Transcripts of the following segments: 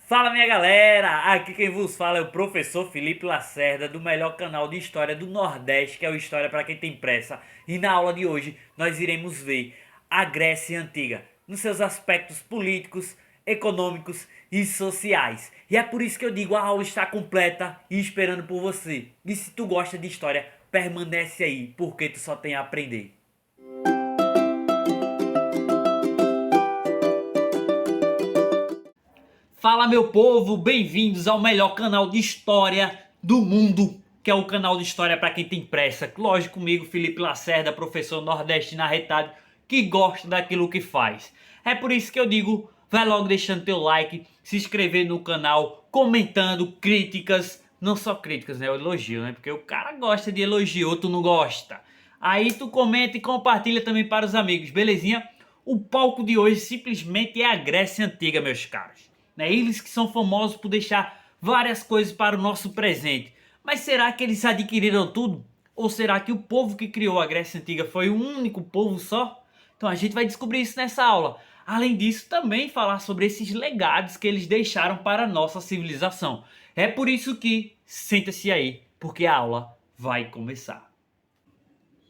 Fala minha galera, aqui quem vos fala é o professor Felipe Lacerda do melhor canal de história do Nordeste, que é o História para quem tem pressa. E na aula de hoje nós iremos ver a Grécia Antiga, nos seus aspectos políticos, econômicos e sociais. E é por isso que eu digo, a aula está completa e esperando por você. E se tu gosta de história, permanece aí, porque tu só tem a aprender. Fala meu povo, bem-vindos ao melhor canal de história do mundo, que é o canal de história para quem tem pressa. Lógico, comigo, Felipe Lacerda, professor nordestino arretado, que gosta daquilo que faz. É por isso que eu digo, vai logo deixando teu like, se inscrever no canal, comentando críticas, não só críticas, né, o elogio, né, porque o cara gosta de elogio, tu não gosta. Aí tu comenta e compartilha também para os amigos, belezinha? O palco de hoje simplesmente é a Grécia Antiga, meus caros. Né? Eles que são famosos por deixar várias coisas para o nosso presente. Mas será que eles adquiriram tudo? Ou será que o povo que criou a Grécia Antiga foi um único povo só? Então a gente vai descobrir isso nessa aula. Além disso, também falar sobre esses legados que eles deixaram para a nossa civilização. É por isso que senta-se aí, porque a aula vai começar.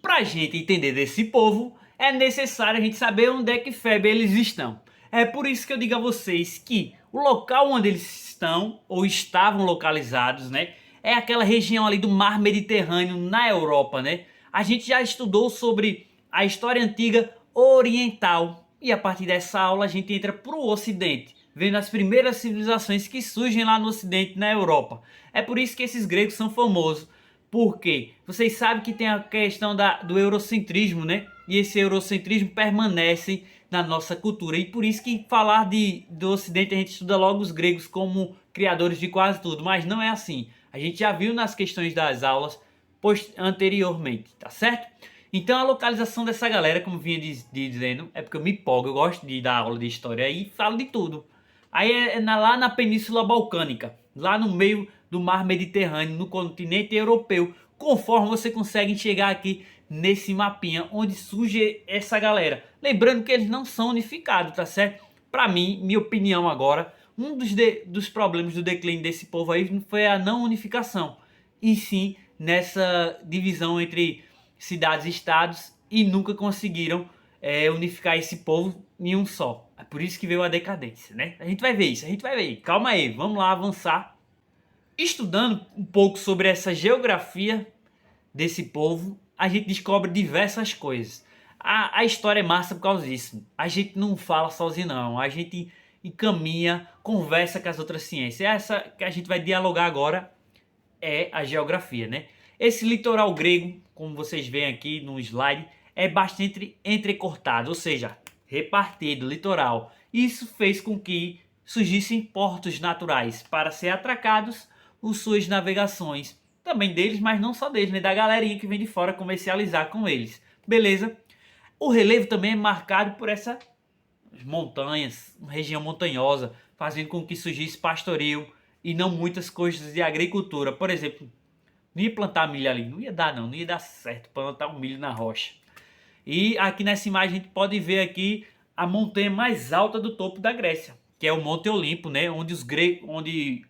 Para a gente entender desse povo, é necessário a gente saber onde é que Febe eles estão. É por isso que eu digo a vocês que o local onde eles estão, ou estavam localizados, né, é aquela região ali do Mar Mediterrâneo, na Europa, né? A gente já estudou sobre a história antiga oriental, e a partir dessa aula a gente entra para o Ocidente, vendo as primeiras civilizações que surgem lá no Ocidente, na Europa. É por isso que esses gregos são famosos. Por quê? Vocês sabem que tem a questão do eurocentrismo, né? E esse eurocentrismo permanece na nossa cultura. E por isso que falar do Ocidente a gente estuda logo os gregos como criadores de quase tudo. Mas não é assim. A gente já viu nas questões das aulas anteriormente, tá certo? Então a localização dessa galera, como vinha dizendo, é porque eu me empolgo, eu gosto de dar aula de história e falo de tudo. Aí lá na Península Balcânica, lá no meio do Mar Mediterrâneo, no continente europeu, conforme você consegue enxergar aqui nesse mapinha onde surge essa galera. Lembrando que eles não são unificados, tá certo? Para mim, minha opinião agora, um dos problemas do declínio desse povo aí não foi a não unificação, e sim nessa divisão entre cidades e estados, e nunca conseguiram unificar esse povo em um só. É por isso que veio a decadência, né? A gente vai ver isso, a gente vai ver. Calma aí, vamos lá avançar. Estudando um pouco sobre essa geografia desse povo, a gente descobre diversas coisas. A história é massa por causa disso. A gente não fala sozinho, não. A gente encaminha, conversa com as outras ciências. Essa que a gente vai dialogar agora é a geografia, né? Esse litoral grego, como vocês veem aqui no slide, é bastante entrecortado, ou seja, repartido, litoral. Isso fez com que surgissem portos naturais para ser atracados os suas navegações. Também deles, mas não só deles, né? Da galerinha que vem de fora comercializar com eles. Beleza? O relevo também é marcado por essas montanhas, uma região montanhosa, fazendo com que surgisse pastoreio e não muitas coisas de agricultura. Por exemplo, não ia plantar milho ali, não ia dar não, não ia dar certo plantar um milho na rocha. E aqui nessa imagem a gente pode ver aqui a montanha mais alta do topo da Grécia, que é o Monte Olimpo, né? Onde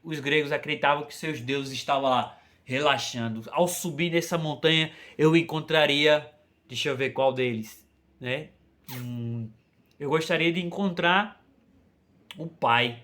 os gregos acreditavam que seus deuses estavam lá relaxando. Ao subir nessa montanha eu encontraria, deixa eu ver qual deles, né? Eu gostaria de encontrar o pai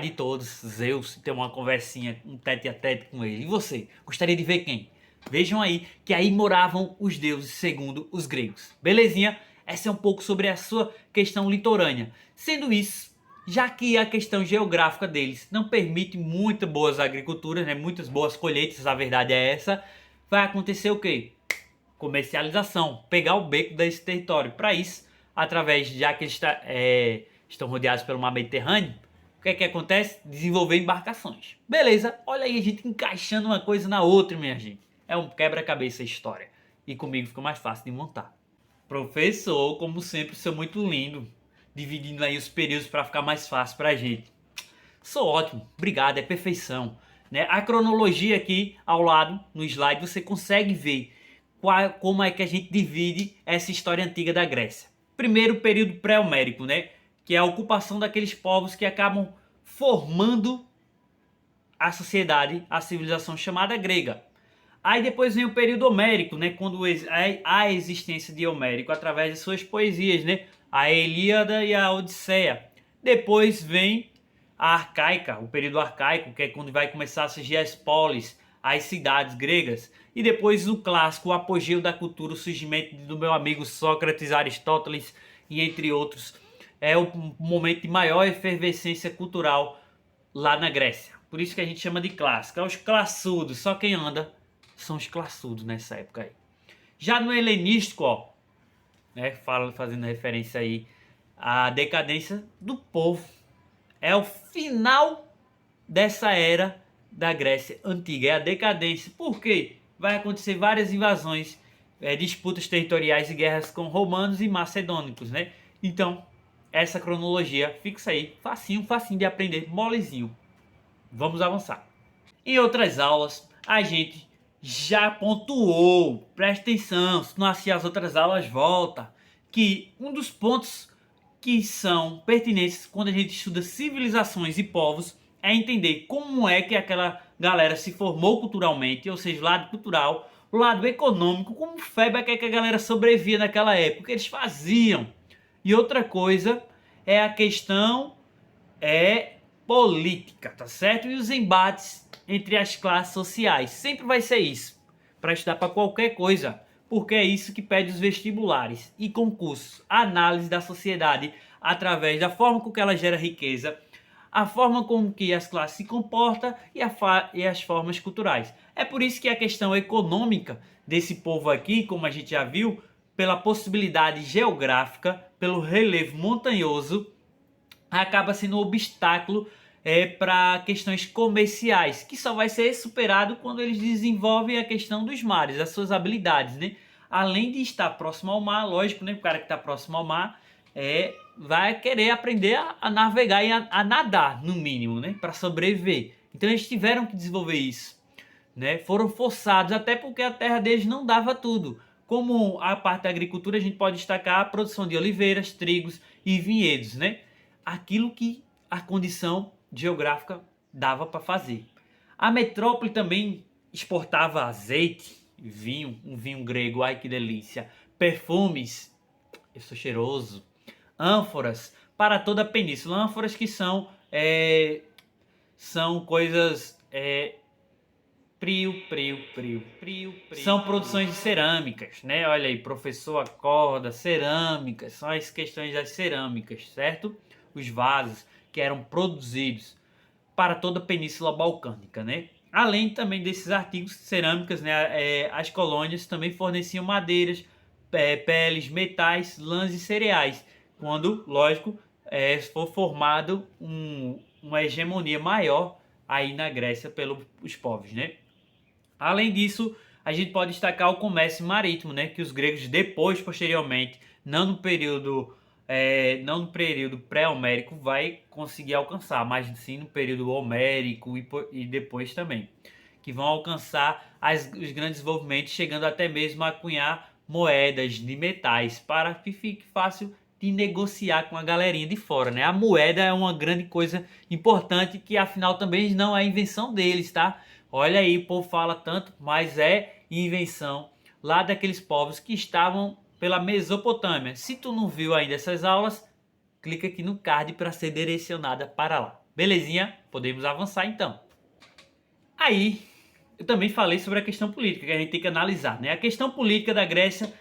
de todos, Zeus, ter uma conversinha, um tete a tete com ele. E você, gostaria de ver quem? Vejam aí que aí moravam os deuses segundo os gregos. Belezinha? Essa é um pouco sobre a sua questão litorânea. Sendo isso, já que a questão geográfica deles não permite muitas boas agriculturas, né, muitas boas colheitas, a verdade é essa, vai acontecer o quê? Comercialização, pegar o beco desse território. Para isso, através, já que eles estão rodeados pelo mar Mediterrâneo, o que é que acontece? Desenvolver embarcações. Beleza, olha aí a gente encaixando uma coisa na outra, minha gente. É um quebra-cabeça a história. E comigo fica mais fácil de montar. Professor, como sempre, sou muito lindo. Dividindo aí os períodos para ficar mais fácil pra gente. Sou ótimo, obrigado, é perfeição. Né? A cronologia aqui ao lado, no slide, você consegue ver como é que a gente divide essa história antiga da Grécia. Primeiro, período pré-homérico, né? Que é a ocupação daqueles povos que acabam formando a sociedade, a civilização chamada grega. Aí depois vem o período homérico, né, quando há a existência de Homérico através de suas poesias, né, a Ilíada e a Odisseia. Depois vem a arcaica, o período arcaico, que é quando vai começar a surgir as polis, as cidades gregas. E depois o clássico, o apogeu da cultura, o surgimento do meu amigo Sócrates, Aristóteles e entre outros. É o momento de maior efervescência cultural lá na Grécia. Por isso que a gente chama de clássico. É os classudos, só quem anda são os classudos nessa época aí. Já no helenístico, ó, né, fazendo referência aí à decadência do povo. É o final dessa era da Grécia Antiga, é a decadência. Por quê? Vai acontecer várias invasões, disputas territoriais e guerras com romanos e macedônicos, né? Então, essa cronologia fixa aí, facinho, facinho de aprender, molezinho. Vamos avançar. Em outras aulas, a gente já pontuou, presta atenção, se não assistir as outras aulas, volta, que um dos pontos que são pertinentes quando a gente estuda civilizações e povos é entender como é que aquela galera se formou culturalmente, ou seja, o lado cultural, o lado econômico, como febre é que a galera sobrevivia naquela época, o que eles faziam. E outra coisa é a questão política, tá certo? E os embates entre as classes sociais. Sempre vai ser isso, para estudar para qualquer coisa, porque é isso que pede os vestibulares e concursos. A análise da sociedade através da forma com que ela gera riqueza, a forma com que as classes se comportam e as formas culturais. É por isso que a questão econômica desse povo aqui, como a gente já viu, pela possibilidade geográfica, pelo relevo montanhoso, acaba sendo um obstáculo para questões comerciais, que só vai ser superado quando eles desenvolvem a questão dos mares, as suas habilidades, né? Além de estar próximo ao mar, lógico, né? O cara que está próximo ao mar vai querer aprender a navegar e a nadar, no mínimo, né? Para sobreviver. Então eles tiveram que desenvolver isso, né? Foram forçados, até porque a terra deles não dava tudo. Como a parte da agricultura, a gente pode destacar a produção de oliveiras, trigos e vinhedos, né? Aquilo que a condição geográfica dava para fazer. A metrópole também exportava azeite, vinho, um vinho grego, ai que delícia, perfumes, eu sou cheiroso, ânforas para toda a península, ânforas que são coisas são produções de cerâmicas, né? Olha aí, professor acorda, cerâmicas, são as questões das cerâmicas, certo? Os vasos que eram produzidos para toda a Península Balcânica, né? Além também desses artigos cerâmicas, né? As colônias também forneciam madeiras, peles, metais, lãs e cereais, quando, lógico, for formado uma hegemonia maior aí na Grécia pelos povos, né? Além disso, a gente pode destacar o comércio marítimo, né? Que os gregos depois, posteriormente, não no período pré-homérico, vai conseguir alcançar, mas sim no período homérico e depois também, que vão alcançar os grandes desenvolvimentos, chegando até mesmo a cunhar moedas de metais para que fique fácil de negociar com a galerinha de fora, né? A moeda é uma grande coisa importante que afinal também não é invenção deles, tá? Olha aí, o povo fala tanto, mas é invenção lá daqueles povos que estavam pela Mesopotâmia. Se tu não viu ainda essas aulas, clica aqui no card para ser direcionada para lá. Belezinha? Podemos avançar então. Aí, eu também falei sobre a questão política, que a gente tem que analisar, né? A questão política da Grécia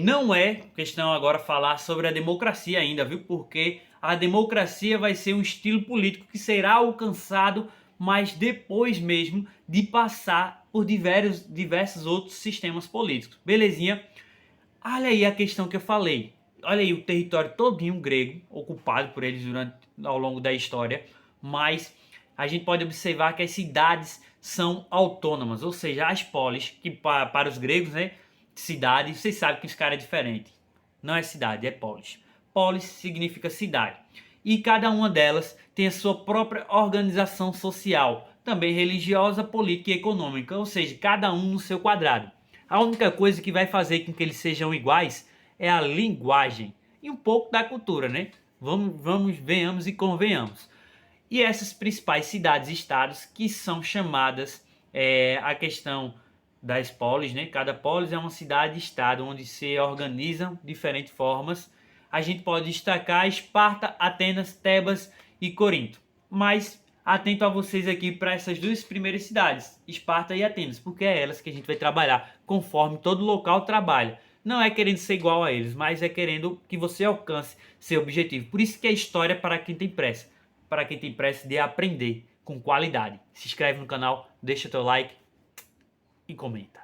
não é questão agora falar sobre a democracia ainda, viu? Porque a democracia vai ser um estilo político que será alcançado, mas depois mesmo de passar por diversos outros sistemas políticos. Belezinha? Olha aí a questão que eu falei. Olha aí o território todinho grego, ocupado por eles ao longo da história, mas a gente pode observar que as cidades são autônomas, ou seja, as polis, que para os gregos, né, cidade, vocês sabem que os caras é diferente. Não é cidade, é polis. Polis significa cidade. E cada uma delas tem a sua própria organização social, também religiosa, política e econômica, ou seja, cada um no seu quadrado. A única coisa que vai fazer com que eles sejam iguais é a linguagem e um pouco da cultura, né? Venhamos e convenhamos. E essas principais cidades-estados que são chamadas a questão das polis, né? Cada polis é uma cidade-estado onde se organizam diferentes formas. A gente pode destacar Esparta, Atenas, Tebas e Corinto. Mas atento a vocês aqui para essas duas primeiras cidades, Esparta e Atenas, porque é elas que a gente vai trabalhar conforme todo local trabalha. Não é querendo ser igual a eles, mas é querendo que você alcance seu objetivo. Por isso que é história para quem tem pressa. Para quem tem pressa de aprender com qualidade. Se inscreve no canal, deixa teu like e comenta.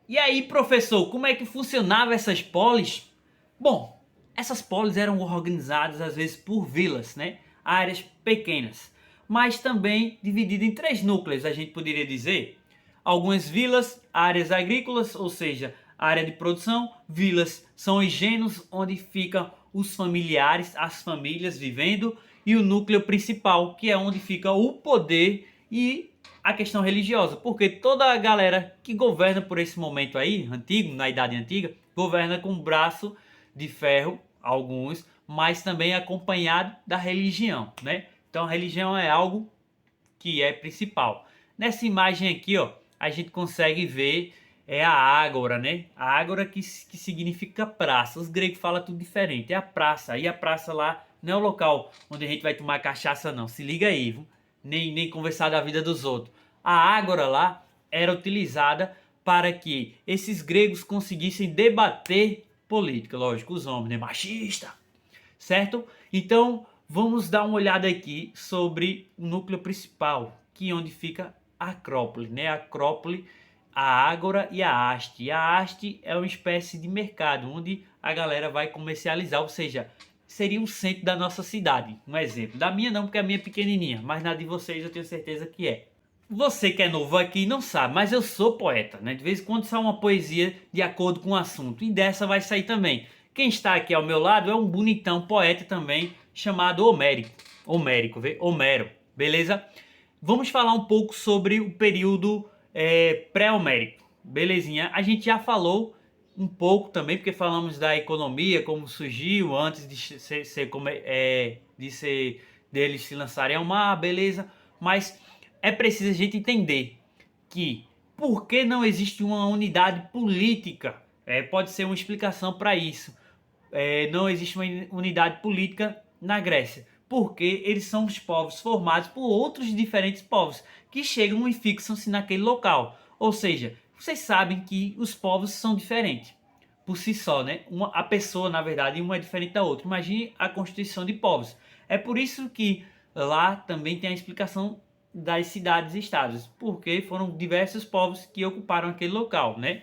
E aí, professor, como é que funcionava essas polis? Bom, essas polis eram organizadas às vezes por vilas, né? Áreas pequenas, mas também divididas em três núcleos, a gente poderia dizer. Algumas vilas, áreas agrícolas, ou seja, área de produção. Vilas são os gêneros onde ficam os familiares, as famílias vivendo, e o núcleo principal, que é onde fica o poder e a questão religiosa, porque toda a galera que governa por esse momento aí, antigo, na Idade Antiga, governa com um braço de ferro, alguns, mas também acompanhado da religião, né? Então a religião é algo que é principal. Nessa imagem aqui, ó, a gente consegue ver a ágora, né? A ágora que significa praça. Os gregos falam tudo diferente. É a praça. E a praça lá não é o local onde a gente vai tomar cachaça, não. Se liga aí, viu? Nem conversar da vida dos outros. A ágora lá era utilizada para que esses gregos conseguissem debater política. Lógico, os homens, né? Machista. Certo? Então, vamos dar uma olhada aqui sobre o núcleo principal, que é onde fica a Acrópole, né? A Acrópole, a Ágora e a haste. E a haste é uma espécie de mercado onde a galera vai comercializar, ou seja, seria um centro da nossa cidade. Um exemplo. Da minha não, porque a minha é pequenininha, mas na de vocês eu tenho certeza que é. Você que é novo aqui não sabe, mas eu sou poeta, né? De vez em quando sai uma poesia de acordo com o assunto, e dessa vai sair também. Quem está aqui ao meu lado é um bonitão poeta também, chamado Homero, beleza? Vamos falar um pouco sobre o período pré-homérico, belezinha? A gente já falou um pouco também, porque falamos da economia, como surgiu antes deles se lançarem ao mar, beleza? Mas é preciso a gente entender que por que não existe uma unidade política? Pode ser uma explicação para isso. Não existe uma unidade política na Grécia, porque eles são os povos formados por outros diferentes povos que chegam e fixam-se naquele local. Ou seja, vocês sabem que os povos são diferentes por si só, né? A pessoa, na verdade, uma é diferente da outra. Imagine a constituição de povos. É por isso que lá também tem a explicação das cidades e estados, porque foram diversos povos que ocuparam aquele local, né?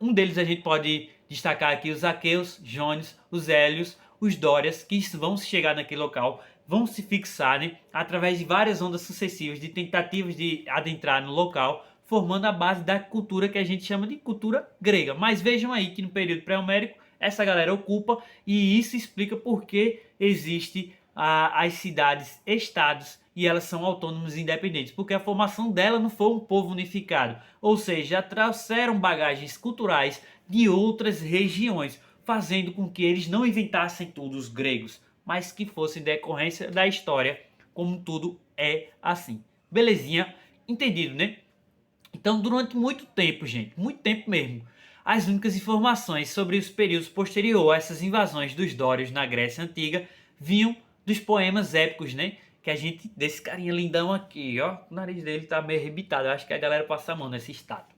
Um deles a gente pode destacar aqui os aqueus, jônios, os hélios, os dórias, que vão chegar naquele local, vão se fixar, né, através de várias ondas sucessivas de tentativas de adentrar no local, formando a base da cultura que a gente chama de cultura grega. Mas vejam aí que no período pré-homérico essa galera ocupa, e isso explica por que existe as cidades-estados e elas são autônomas e independentes, porque a formação dela não foi um povo unificado, ou seja, trouxeram bagagens culturais de outras regiões, fazendo com que eles não inventassem tudo os gregos, mas que fosse decorrência da história, como tudo é assim. Belezinha? Entendido, né? Então, durante muito tempo, gente, muito tempo mesmo, as únicas informações sobre os períodos posteriores a essas invasões dos dórios na Grécia Antiga vinham dos poemas épicos, né? Que a gente, desse carinha lindão aqui, ó, o nariz dele tá meio arrebitado, eu acho que a galera passa a mão nessa estátua.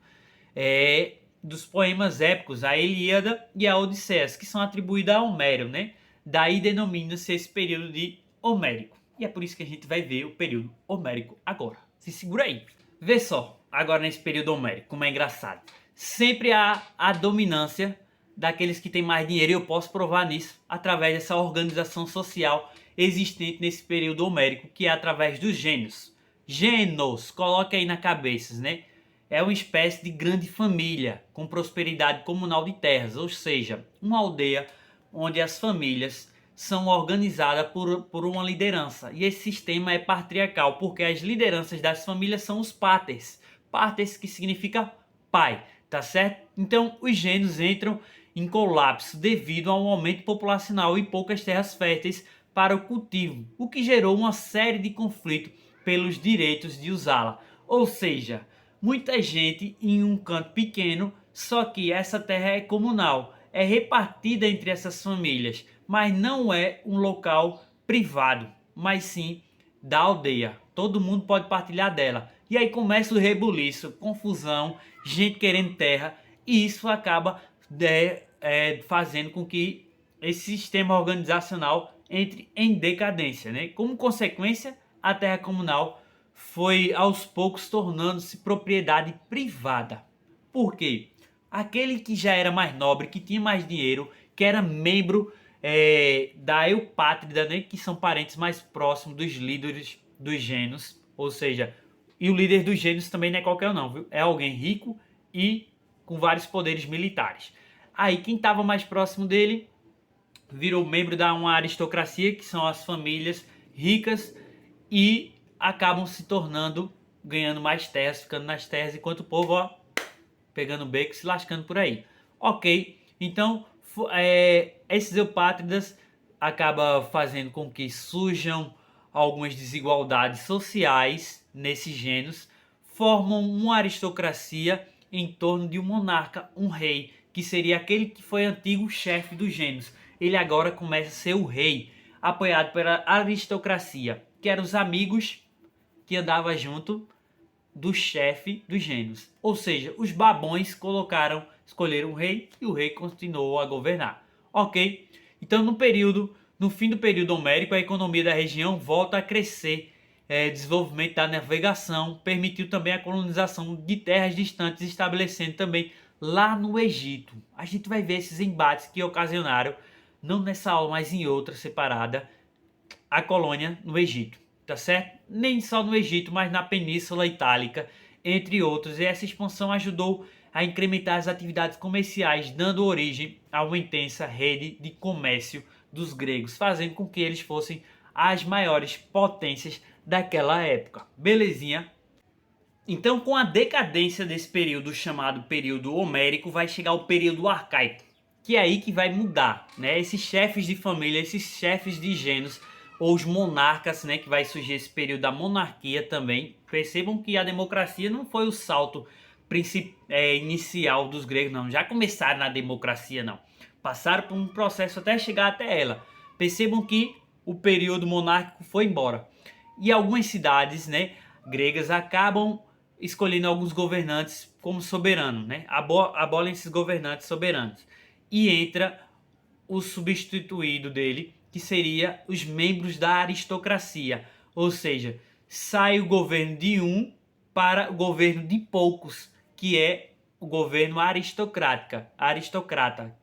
Dos poemas épicos, a Ilíada e a Odisseias, que são atribuídos a Homero, né? Daí denomina-se esse período de homérico. E é por isso que a gente vai ver o período homérico agora. Se segura aí. Vê só, agora nesse período homérico, como é engraçado. Sempre há a dominância daqueles que têm mais dinheiro, e eu posso provar nisso através dessa organização social existente nesse período homérico, que é através dos gênios. Gênos, coloque aí na cabeça, né? É uma espécie de grande família com prosperidade comunal de terras, ou seja, uma aldeia onde as famílias são organizadas por uma liderança. E esse sistema é patriarcal, porque as lideranças das famílias são os paters. Paters que significa pai, tá certo? Então os gênios entram em colapso devido a um aumento populacional e poucas terras férteis para o cultivo, o que gerou uma série de conflitos pelos direitos de usá-la. Ou seja, muita gente em um canto pequeno, só que essa terra é comunal, é repartida entre essas famílias, mas não é um local privado, mas sim da aldeia. Todo mundo pode partilhar dela. E aí começa o rebuliço, confusão, gente querendo terra, e isso acaba fazendo com que esse sistema organizacional entre em decadência, né? Como consequência, a terra comunal foi aos poucos tornando-se propriedade privada. Por quê? Aquele que já era mais nobre, que tinha mais dinheiro, que era membro da Eupátrida, né? Que são parentes mais próximos dos líderes dos gênios, ou seja, e o líder dos gênios também não é qualquer um não, viu? É alguém rico e com vários poderes militares. Aí quem estava mais próximo dele virou membro da uma aristocracia, que são as famílias ricas, e acabam se tornando, ganhando mais terras, ficando nas terras, enquanto o povo, ó, pegando beco, se lascando por aí. Ok, então esses eupátridas acaba fazendo com que surjam algumas desigualdades sociais nesses gêneros, formam uma aristocracia em torno de um monarca, um rei, que seria aquele que foi antigo chefe dos gênios. Ele agora começa a ser o rei, apoiado pela aristocracia, que eram os amigos que andavam junto do chefe dos gênios. Ou seja, os babões escolheram o rei e o rei continuou a governar. Ok? Então no fim do período homérico, a economia da região volta a crescer. Desenvolvimento da navegação permitiu também a colonização de terras distantes, estabelecendo também lá no Egito. A gente vai ver esses embates que ocasionaram, não nessa aula, mas em outra separada, a colônia no Egito, tá certo? Nem só no Egito, mas na Península Itálica, entre outros. E essa expansão ajudou a incrementar as atividades comerciais, dando origem a uma intensa rede de comércio dos gregos, fazendo com que eles fossem as maiores potências daquela época. Belezinha? Então, com a decadência desse período chamado período homérico, vai chegar o período arcaico, que é aí que vai mudar, né? Esses chefes de família, esses chefes de gênios, ou os monarcas, né? Que vai surgir esse período da monarquia também. Percebam que a democracia não foi o salto inicial dos gregos, não. Já começaram na democracia, não. Passaram por um processo até chegar até ela. Percebam que o período monárquico foi embora. E algumas cidades, né, gregas acabam escolhendo alguns governantes como soberano, né? Abolem esses governantes soberanos. E entra o substituído dele, que seria os membros da aristocracia. Ou seja, sai o governo de um para o governo de poucos, que é o governo aristocrata,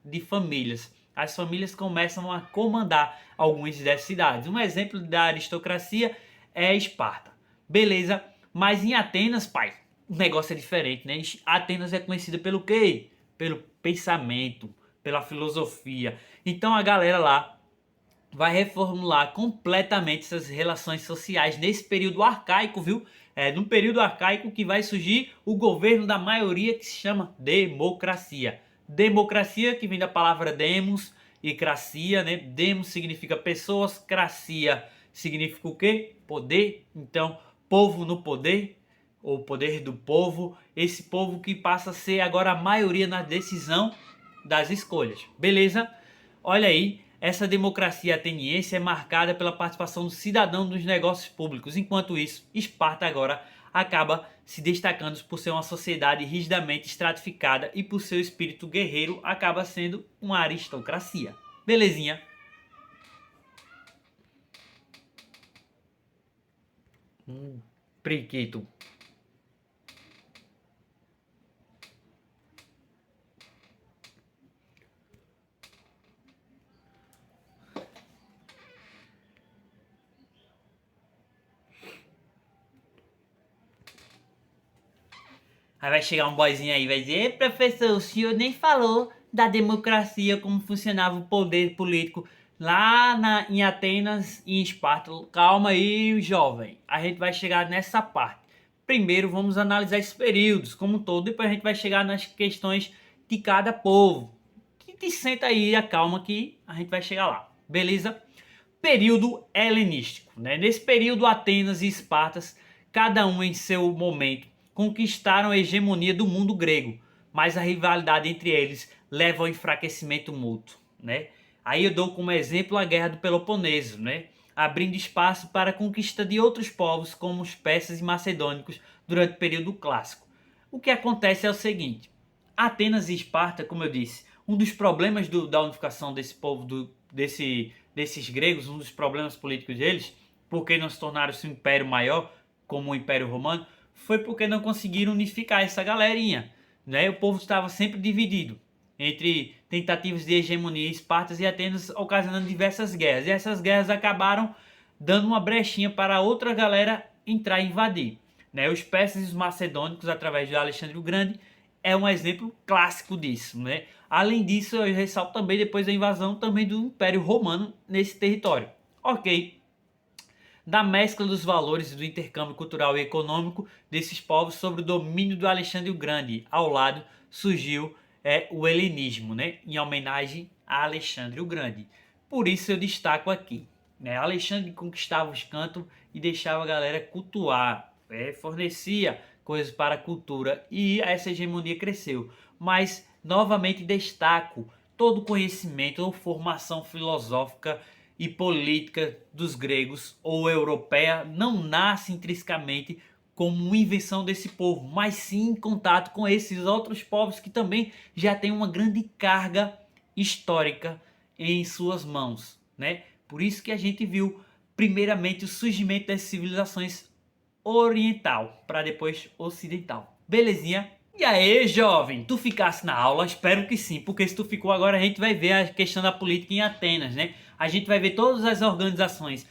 de famílias. As famílias começam a comandar algumas dessas cidades. Um exemplo da aristocracia é Esparta. Beleza? Mas em Atenas, pai, o negócio é diferente, né? Atenas é conhecida pelo quê? Pelo pensamento, pela filosofia. Então a galera lá vai reformular completamente essas relações sociais nesse período arcaico, viu? No período arcaico que vai surgir o governo da maioria, que se chama democracia. Democracia, que vem da palavra demos e cracia, né? Demos significa pessoas, cracia significa o quê? Poder. Então, povo no poder, ou poder do povo, esse povo que passa a ser agora a maioria na decisão das escolhas. Beleza? Olha aí, essa democracia ateniense é marcada pela participação do cidadão nos negócios públicos. Enquanto isso, Esparta agora acaba se destacando por ser uma sociedade rigidamente estratificada e por seu espírito guerreiro acaba sendo uma aristocracia. Belezinha? Priquito. Aí vai chegar um boyzinho aí e vai dizer: professor, o senhor nem falou da democracia, como funcionava o poder político lá em Atenas e em Esparta. Calma aí, jovem. A gente vai chegar nessa parte. Primeiro vamos analisar esses períodos como um todo, depois a gente vai chegar nas questões de cada povo. Que te senta aí, acalma que a gente vai chegar lá. Beleza? Período helenístico, né? Nesse período, Atenas e Espartas, cada um em seu momento, conquistaram a hegemonia do mundo grego, mas a rivalidade entre eles leva ao enfraquecimento mútuo, né? Aí eu dou como exemplo a Guerra do Peloponeso, né? Abrindo espaço para a conquista de outros povos como os persas e macedônicos durante o período clássico. O que acontece é o seguinte: Atenas e Esparta, como eu disse, um dos problemas da unificação desse povo, desses gregos, um dos problemas políticos deles, porque não se tornaram um império maior, como o Império Romano, foi porque não conseguiram unificar essa galerinha, né? O povo estava sempre dividido entre tentativas de hegemonia em Esparta e Atenas, ocasionando diversas guerras. E essas guerras acabaram dando uma brechinha para outra galera entrar e invadir, né? Os persas e os macedônicos, através de Alexandre o Grande, é um exemplo clássico disso, né? Além disso, eu ressalto também depois da invasão também do Império Romano nesse território. Ok, da mescla dos valores do intercâmbio cultural e econômico desses povos sobre o domínio do Alexandre o Grande. Ao lado surgiu o helenismo, né, em homenagem a Alexandre o Grande. Por isso eu destaco aqui, né, Alexandre conquistava os cantos e deixava a galera cultuar, fornecia coisas para a cultura e essa hegemonia cresceu. Mas novamente destaco todo o conhecimento ou formação filosófica e política dos gregos ou europeia não nasce intrinsecamente como uma invenção desse povo, mas sim em contato com esses outros povos que também já têm uma grande carga histórica em suas mãos, né? Por isso que a gente viu primeiramente o surgimento das civilizações oriental para depois ocidental. Belezinha? E aí, jovem, tu ficasse na aula? Espero que sim, porque se tu ficou agora a gente vai ver a questão da política em Atenas, né? A gente vai ver todas as organizações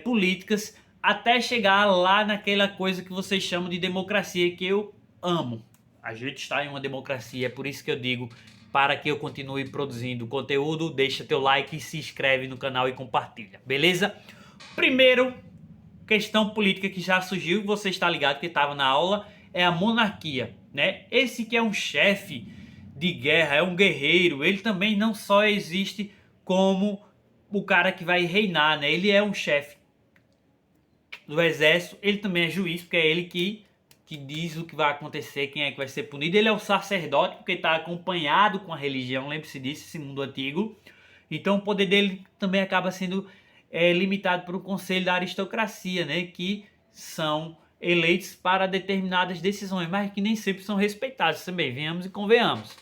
políticas até chegar lá naquela coisa que vocês chamam de democracia, que eu amo. A gente está em uma democracia, é por isso que eu digo, para que eu continue produzindo conteúdo, deixa teu like, se inscreve no canal e compartilha, beleza? Primeiro, questão política que já surgiu, você está ligado que estava na aula, é a monarquia, né? Esse que é um chefe de guerra, é um guerreiro, ele também não só existe como o cara que vai reinar, né? Ele é um chefe do exército, ele também é juiz, porque é ele que diz o que vai acontecer, quem é que vai ser punido. Ele é o sacerdote, porque está acompanhado com a religião, lembre-se disso, esse mundo antigo. Então o poder dele também acaba sendo limitado por um conselho da aristocracia, né? Que são eleitos para determinadas decisões, mas que nem sempre são respeitados também, venhamos e convenhamos.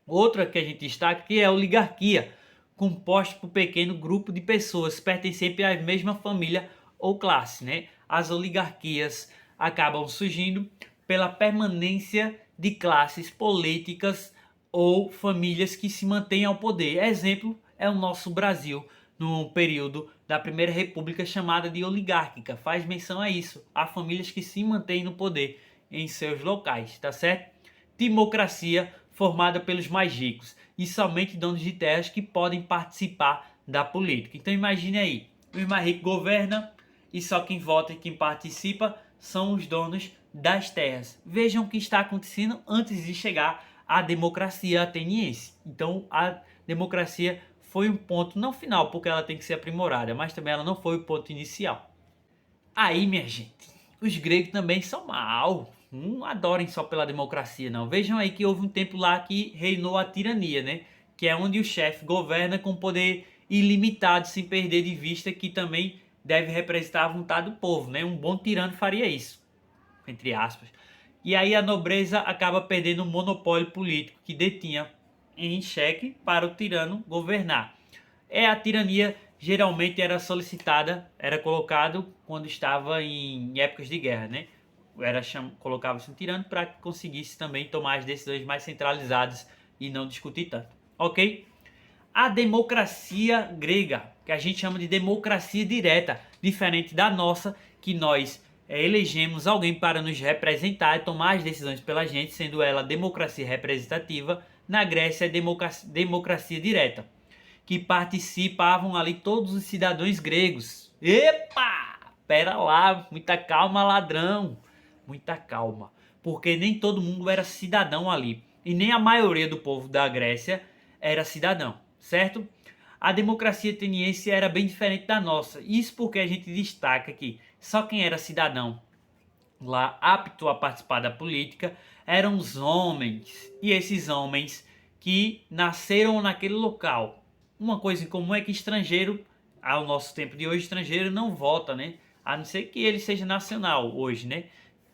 Outra que a gente destaca que é a oligarquia, composta por um pequeno grupo de pessoas pertencentes à mesma família ou classe, né? As oligarquias acabam surgindo pela permanência de classes políticas ou famílias que se mantêm ao poder. Exemplo é o nosso Brasil, no período da Primeira República, chamada de oligárquica. Faz menção a isso, a famílias que se mantêm no poder em seus locais, tá certo? Democracia, formada pelos mais ricos e somente donos de terras que podem participar da política. Então imagine aí, os mais ricos governam e só quem vota e quem participa são os donos das terras. Vejam o que está acontecendo antes de chegar à democracia ateniense. Então a democracia foi um ponto, não final, porque ela tem que ser aprimorada, mas também ela não foi o ponto inicial. Aí, minha gente, os gregos também são mal. Não adorem só pela democracia, não. Vejam aí que houve um tempo lá que reinou a tirania, né? Que é onde o chefe governa com poder ilimitado, sem perder de vista que também deve representar a vontade do povo, né? Um bom tirano faria isso, entre aspas. E aí a nobreza acaba perdendo o monopólio político que detinha em xeque para o tirano governar. A tirania geralmente era solicitada, era colocado quando estava em épocas de guerra, né? Colocava-se um tirano para que conseguisse também tomar as decisões mais centralizadas e não discutir tanto, ok? A democracia grega, que a gente chama de democracia direta, diferente da nossa, que nós elegemos alguém para nos representar e tomar as decisões pela gente, sendo ela democracia representativa. Na Grécia é democracia direta, que participavam ali todos os cidadãos gregos. Epa! Pera lá, muita calma, ladrão. Muita calma, porque nem todo mundo era cidadão ali, e nem a maioria do povo da Grécia era cidadão, certo? a democracia ateniense era bem diferente da nossa. Isso porque a gente destaca que só quem era cidadão lá apto a participar da política eram os homens. E esses homens que nasceram naquele local. Uma coisa em comum é que estrangeiro, ao nosso tempo de hoje, estrangeiro não vota, né? A não ser que ele seja nacional hoje, né?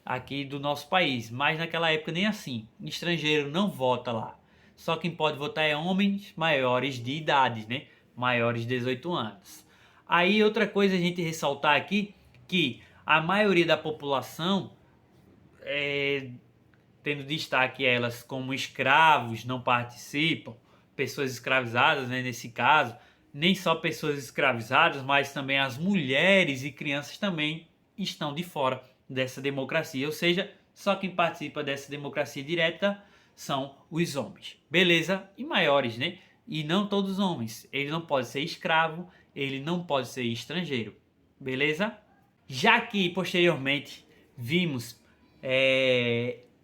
Aqui do nosso país. Mas naquela época nem assim. Estrangeiro não vota lá. Só quem pode votar é homens maiores de idade, né? Maiores de 18 anos. Aí outra coisa a gente ressaltar aqui, que a maioria da população, tendo destaque elas como escravos, não participam, pessoas escravizadas, né, nesse caso, nem só pessoas escravizadas, mas também as mulheres e crianças também estão de fora dessa democracia, ou seja, só quem participa dessa democracia direta são os homens, beleza? E maiores, né? E não todos os homens, ele não pode ser escravo, ele não pode ser estrangeiro, beleza? Já que posteriormente vimos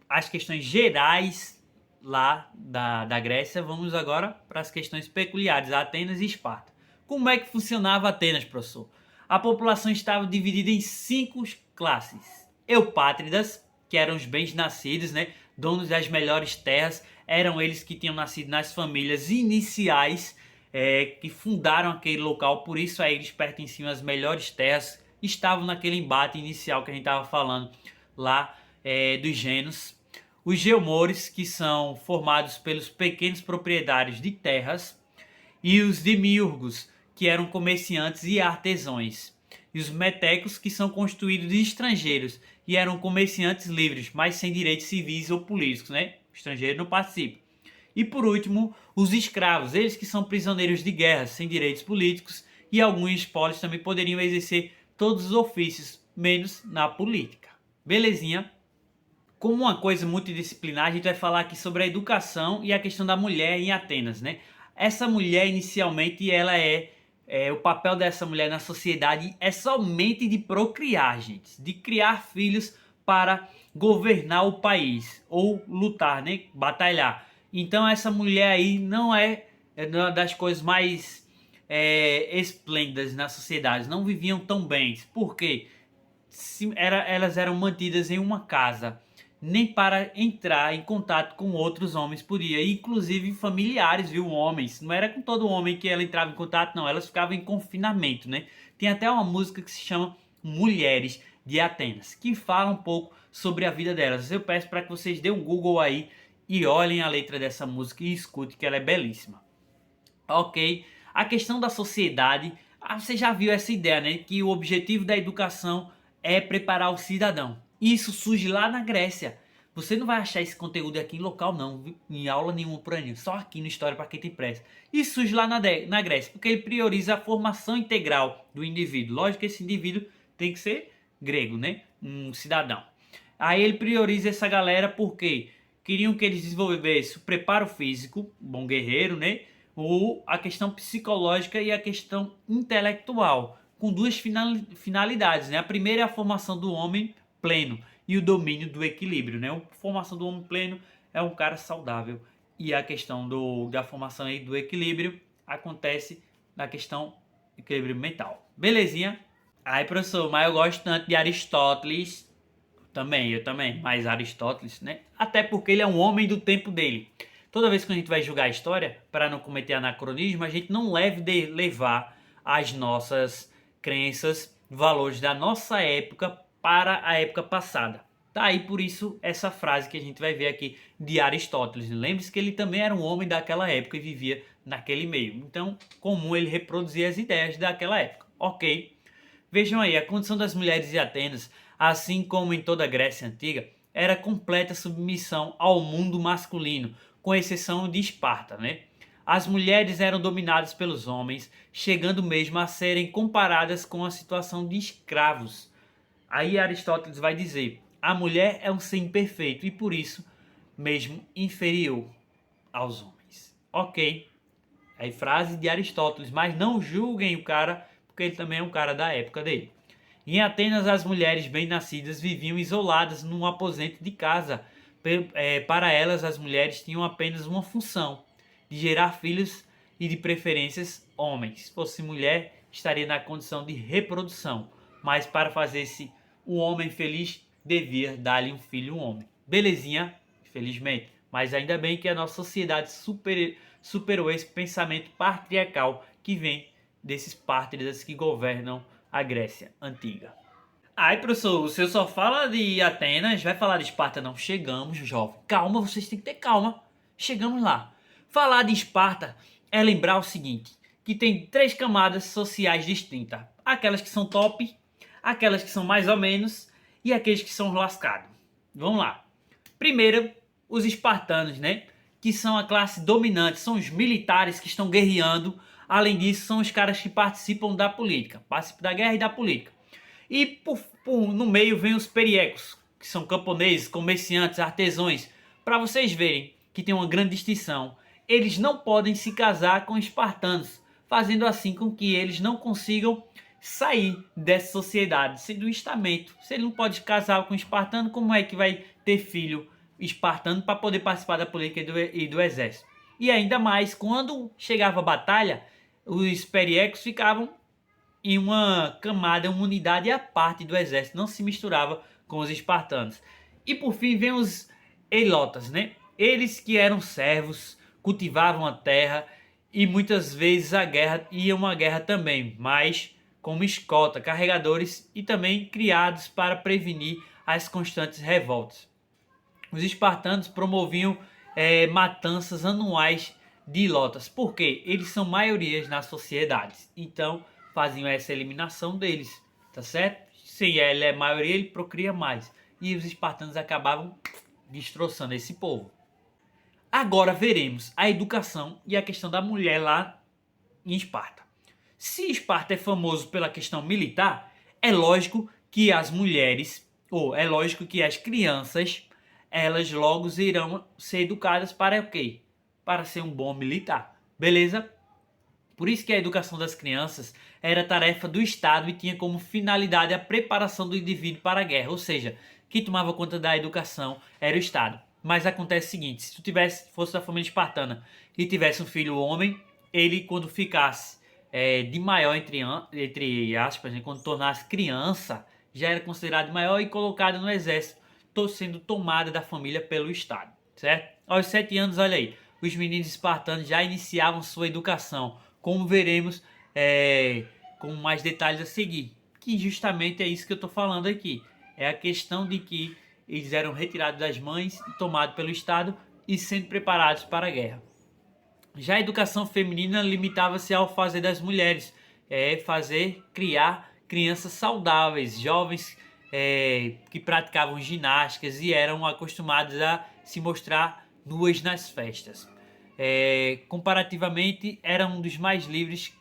as questões gerais lá da Grécia, vamos agora para as questões peculiares, Atenas e Esparta. Como é que funcionava Atenas, professor? A população estava dividida em 5 classes. Eupátridas, que eram os bens-nascidos, né? Donos das melhores terras, eram eles que tinham nascido nas famílias iniciais que fundaram aquele local, por isso aí eles pertenciam às melhores terras, estavam naquele embate inicial que a gente estava falando lá dos Gênos. Os geomores, que são formados pelos pequenos proprietários de terras, e os demiurgos, que eram comerciantes e artesãos. E os metecos, que são constituídos de estrangeiros e eram comerciantes livres, mas sem direitos civis ou políticos, né? O estrangeiro não participa. E por último, os escravos, eles que são prisioneiros de guerra, sem direitos políticos, e alguns polis também poderiam exercer todos os ofícios, menos na política. Belezinha? Como uma coisa multidisciplinar, a gente vai falar aqui sobre a educação e a questão da mulher em Atenas, né? Essa mulher, inicialmente, ela o papel dessa mulher na sociedade é somente de procriar, gente, de criar filhos para governar o país, ou lutar, né? Batalhar. Então essa mulher aí não é uma das coisas mais esplêndidas na sociedade, não viviam tão bem. Por quê? Elas eram mantidas em uma casa, nem para entrar em contato com outros homens podia, inclusive familiares, viu, homens. Não era com todo homem que ela entrava em contato, não, elas ficavam em confinamento, né? Tem até uma música que se chama Mulheres de Atenas, que fala um pouco sobre a vida delas. Eu peço para que vocês dêem um Google aí e olhem a letra dessa música e escutem, que ela é belíssima. Ok, a questão da sociedade, você já viu essa ideia, né? Que o objetivo da educação é preparar o cidadão. Isso surge lá na Grécia. Você não vai achar esse conteúdo aqui em local não, viu? Em aula nenhuma por aí, só aqui no História para quem tem pressa. Isso surge lá na Grécia, porque ele prioriza a formação integral do indivíduo. Lógico que esse indivíduo tem que ser grego, né? Um cidadão. Aí ele prioriza essa galera porque queriam que eles desenvolvessem o preparo físico, bom guerreiro, né? Ou a questão psicológica e a questão intelectual, com duas finalidades, né? A primeira é a formação do homem pleno e o domínio do equilíbrio, né? A formação do homem pleno é um cara saudável e a questão da formação aí do equilíbrio acontece na questão do equilíbrio mental. Belezinha? Aí, professor, mas eu gosto tanto de Aristóteles, eu também, mas Aristóteles, né? Até porque ele é um homem do tempo dele. Toda vez que a gente vai julgar a história, para não cometer anacronismo, a gente não levar as nossas crenças, valores da nossa época para a época passada. Tá aí por isso essa frase que a gente vai ver aqui de Aristóteles. Lembre-se que ele também era um homem daquela época e vivia naquele meio. Então, comum ele reproduzir as ideias daquela época. Ok? Vejam aí, a condição das mulheres de Atenas, assim como em toda a Grécia Antiga, era completa submissão ao mundo masculino, com exceção de Esparta, né? As mulheres eram dominadas pelos homens, chegando mesmo a serem comparadas com a situação de escravos. Aí Aristóteles vai dizer, a mulher é um ser imperfeito e por isso mesmo inferior aos homens. Ok, aí frase de Aristóteles, mas não julguem o cara, porque ele também é um cara da época dele. Em Atenas, as mulheres bem-nascidas viviam isoladas num aposento de casa. Para elas, as mulheres tinham apenas uma função, de gerar filhos e de preferências homens. Se fosse mulher, estaria na condição de reprodução, mas para fazer-se um homem feliz, devia dar-lhe um filho um homem. Belezinha? Felizmente. Mas ainda bem que a nossa sociedade superou esse pensamento patriarcal que vem desses pátridas que governam a Grécia Antiga. Ai, professor, o senhor só fala de Atenas, vai falar de Esparta? Não, chegamos, jovem. Calma, vocês têm que ter calma. Chegamos lá. Falar de Esparta é lembrar o seguinte, que tem 3 camadas sociais distintas. Aquelas que são top, aquelas que são mais ou menos e aqueles que são lascados. Vamos lá. Primeiro, os espartanos, né? Que são a classe dominante, são os militares que estão guerreando. Além disso, são os caras que participam da política, participam da guerra e da política. E no meio vem os periecos, que são camponeses, comerciantes, artesãos. Para vocês verem que tem uma grande distinção. Eles não podem se casar com espartanos, fazendo assim com que eles não consigam sair dessa sociedade, sendo um estamento. Se ele não pode casar com um espartano, como é que vai ter filho espartano para poder participar da política e do exército? E ainda mais, quando chegava a batalha, os periecos ficavam em uma camada, uma unidade à parte do exército, não se misturava com os espartanos. E por fim vem os eilotas, né? Eles que eram servos, cultivavam a terra e muitas vezes a guerra ia uma guerra também, mas como escolta, carregadores e também criados para prevenir as constantes revoltas. Os espartanos promoviam matanças anuais de ilotas, porque eles são maiorias nas sociedades, então faziam essa eliminação deles, tá certo? Se ele é maioria, ele procria mais, e os espartanos acabavam destroçando esse povo. Agora veremos a educação e a questão da mulher lá em Esparta. Se Esparta é famoso pela questão militar, é lógico que as mulheres, ou é lógico que as crianças, elas logo irão ser educadas para o quê? Para ser um bom militar, beleza? Por isso que a educação das crianças era tarefa do Estado e tinha como finalidade a preparação do indivíduo para a guerra, ou seja, quem tomava conta da educação era o Estado. Mas acontece o seguinte, se tu fosse da família espartana e tivesse um filho homem, ele quando ficasse de maior, entre aspas, né, quando tornasse criança, já era considerado maior e colocado no exército, sendo tomada da família pelo Estado, certo? Aos 7 anos, olha aí, os meninos espartanos já iniciavam sua educação, como veremos com mais detalhes a seguir, que justamente é isso que eu estou falando aqui, é a questão de que eles eram retirados das mães e tomados pelo Estado e sendo preparados para a guerra. Já a educação feminina limitava-se ao fazer das mulheres, criar crianças saudáveis, jovens que praticavam ginásticas e eram acostumados a se mostrar nuas nas festas. Comparativamente, eram um dos mais livres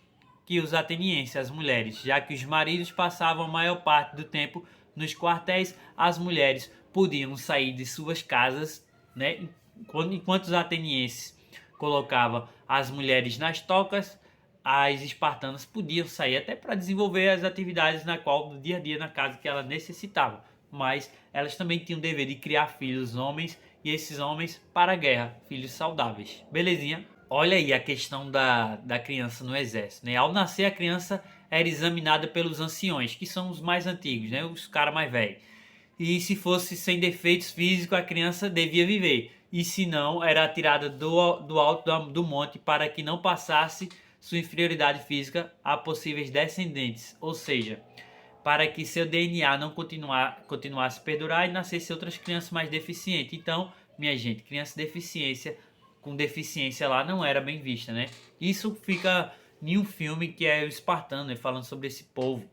que os atenienses, as mulheres, já que os maridos passavam a maior parte do tempo nos quartéis, as mulheres podiam sair de suas casas, né? Enquanto os atenienses colocavam as mulheres nas tocas, as espartanas podiam sair até para desenvolver as atividades do dia a dia na casa que elas necessitavam, mas elas também tinham o dever de criar filhos homens e esses homens para a guerra, filhos saudáveis, belezinha? Olha aí a questão da criança no exército, né? Ao nascer a criança era examinada pelos anciões, que são os mais antigos, né? Os caras mais velhos. E se fosse sem defeitos físicos, a criança devia viver. E se não, era atirada do alto do monte para que não passasse sua inferioridade física a possíveis descendentes. Ou seja, para que seu DNA não continuasse a perdurar e nascesse outras crianças mais deficientes. Então, minha gente, criança com deficiência lá não era bem vista, né? Isso fica em um filme que é o Espartano, né? Falando sobre esse povo,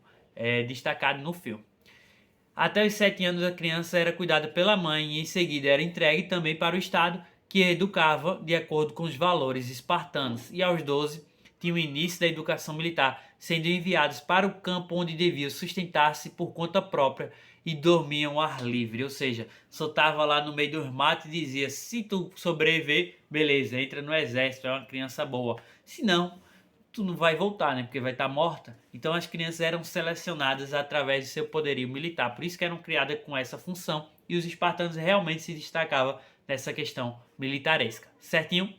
destacado no filme. Até os 7 anos a criança era cuidada pela mãe e em seguida era entregue também para o Estado, que educava de acordo com os valores espartanos. E aos 12 tinha o início da educação militar, sendo enviados para o campo onde deviam sustentar-se por conta própria e dormiam ao ar livre. Ou seja, soltava lá no meio dos matos e dizia, se tu sobreviver, beleza, entra no exército, é uma criança boa. Se não, tu não vai voltar, né? Porque vai estar morta. Então as crianças eram selecionadas através de seu poderio militar. Por isso que eram criadas com essa função. E os espartanos realmente se destacavam nessa questão militaresca. Certinho?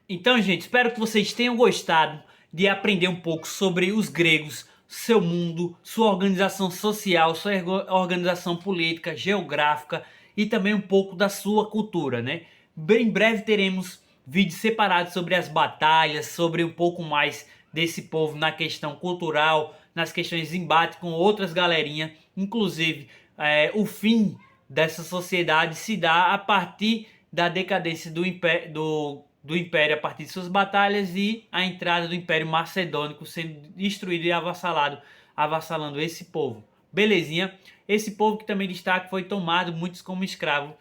Então, gente, espero que vocês tenham gostado de aprender um pouco sobre os gregos, seu mundo, sua organização social, sua organização política, geográfica e também um pouco da sua cultura, né? Bem em breve teremos vídeos separados sobre as batalhas, sobre um pouco mais desse povo na questão cultural, nas questões de embate com outras galerinhas, inclusive o fim dessa sociedade se dá a partir da decadência do Império a partir de suas batalhas e a entrada do Império Macedônico sendo destruído e avassalando esse povo. Belezinha? Esse povo que também destaca foi tomado, muitos como escravo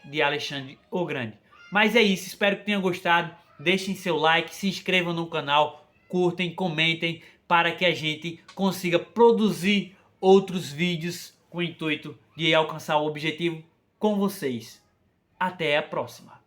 de Alexandre o Grande. Mas é isso, espero que tenham gostado. Deixem seu like, se inscrevam no canal, curtem, comentem, para que a gente consiga produzir outros vídeos com o intuito de alcançar o objetivo com vocês. Até a próxima!